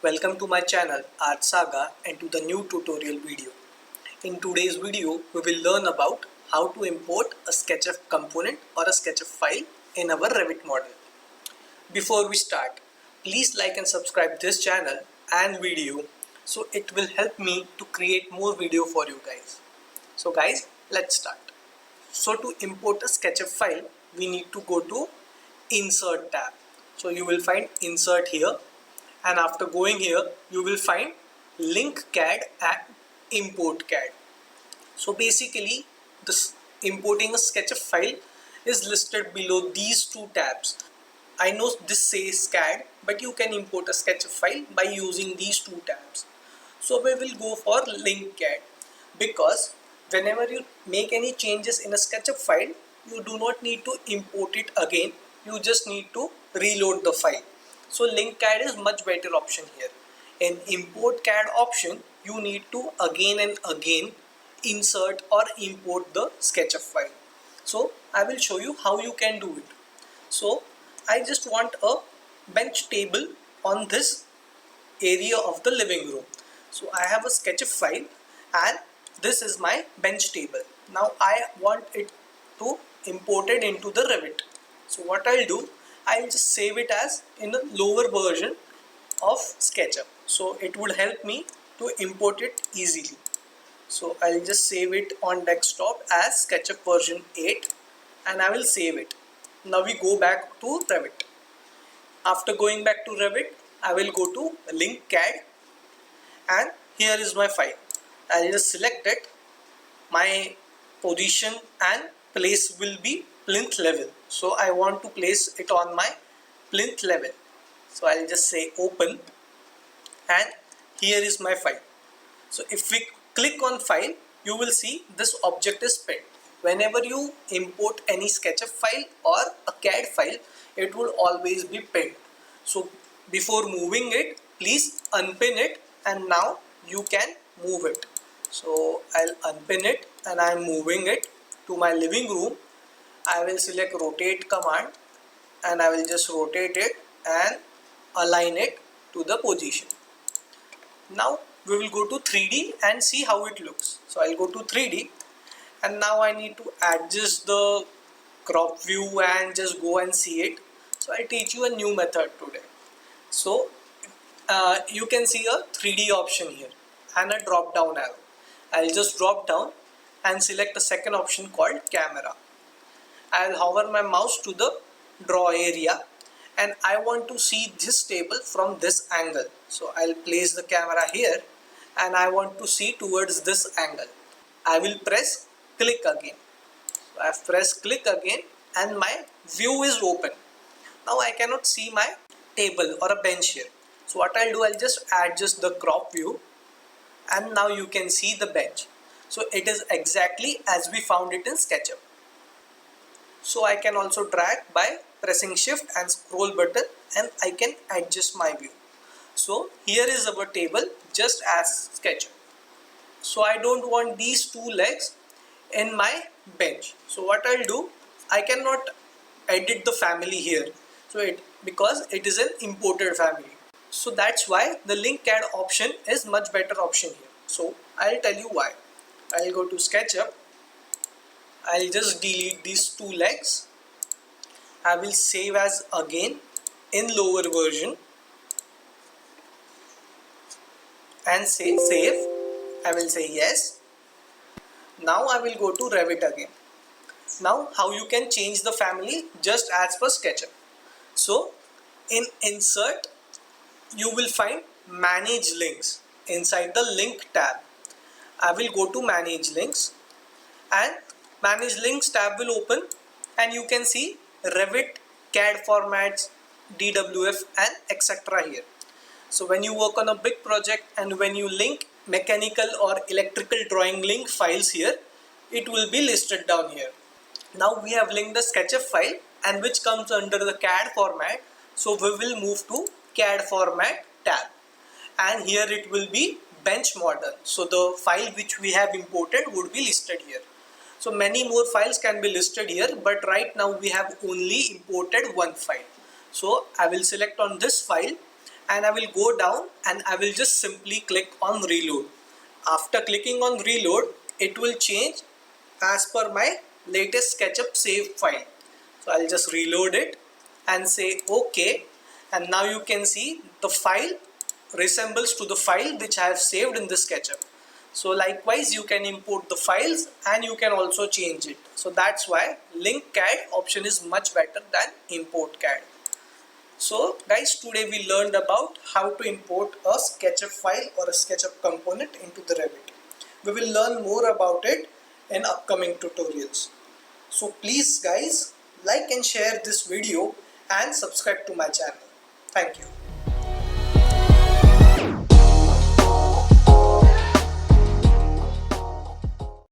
Welcome to my channel Art Saga and to the new tutorial video. In today's video, we will learn about how to import a SketchUp component or a SketchUp file in our Revit model. Before we start, please like and subscribe this channel and video so it will help me to create more video for you guys. So guys, let's start. So to import a SketchUp file, we need to go to Insert tab. So you will find Insert here, and after going here you will find Link CAD and Import CAD. So basically this importing a SketchUp file is listed below these two tabs. I know this says CAD, but you can import a SketchUp file by using these two tabs. So we will go for Link CAD because whenever you make any changes in a SketchUp file, you do not need to import it again. You just need to reload the file. So Link CAD is much better option here. In Import CAD option, you need to again and again insert or import the SketchUp file. So I will show you how you can do it. So I just want a bench table on this area of the living room. So I have a SketchUp file and this is my bench table. Now I want it to import it into the Revit. So what I'll do, I'll just save it as in a lower version of SketchUp. So it would help me to import it easily. So I'll just save it on desktop as SketchUp version 8 and I will save it. Now we go back to Revit. After going back to Revit, I will go to Link CAD and here is my file. I'll just select it. My position and place will be plinth level. So I want to place it on my plinth level. So I'll just say open and here is my file. So if we click on file, you will see this object is pinned. Whenever you import any SketchUp file or a CAD file, it will always be pinned. So before moving it, please unpin it and now you can move it. So I'll unpin it and I'm moving it to my living room. I will select rotate command and I will just rotate it and align it to the position. Now we will go to 3D and see how it looks. So I'll go to 3D and now I need to adjust the crop view and just go and see it. So I'll teach you a new method today. So you can see a 3D option here and a drop down arrow. I'll just drop down and select a second option called camera. I'll hover my mouse to the draw area and I want to see this table from this angle. So I'll place the camera here and I want to see towards this angle. I will press click again. So I've pressed click again and my view is open. Now I cannot see my table or a bench here. So what I'll do, I'll just adjust the crop view and now you can see the bench. So it is exactly as we found it in SketchUp. So I can also drag by pressing shift and scroll button and I can adjust my view. So here is our table just as SketchUp. So I don't want these two legs in my bench. So what I'll do, I cannot edit the family here. So because it is an imported family. So that's why the Link CAD option is much better option here. So I'll tell you why. I'll go to SketchUp. I'll just delete these two legs. I will save as again in lower version and say save. I will say yes. Now I will go to Revit again. Now how you can change the family just as per SketchUp. So in insert you will find manage links inside the link tab. I will go to manage links and manage links tab will open and you can see Revit, CAD formats, DWF and etc. here. So when you work on a big project and when you link mechanical or electrical drawing link files here, it will be listed down here. Now we have linked the SketchUp file and which comes under the CAD format. So we will move to CAD format tab and here it will be bench model. So the file which we have imported would be listed here. So many more files can be listed here, but right now we have only imported one file. So I will select on this file and I will go down and I will just simply click on reload. After clicking on reload, it will change as per my latest SketchUp save file. So I'll just reload it and say OK, and now you can see the file resembles to the file which I have saved in the SketchUp. So likewise you can import the files and you can also change it. So that's why link CAD option is much better than import CAD. So guys, today we learned about how to import a SketchUp file or a SketchUp component into the Revit. We will learn more about it in upcoming tutorials. So please guys, like and share this video and subscribe to my channel. Thank you.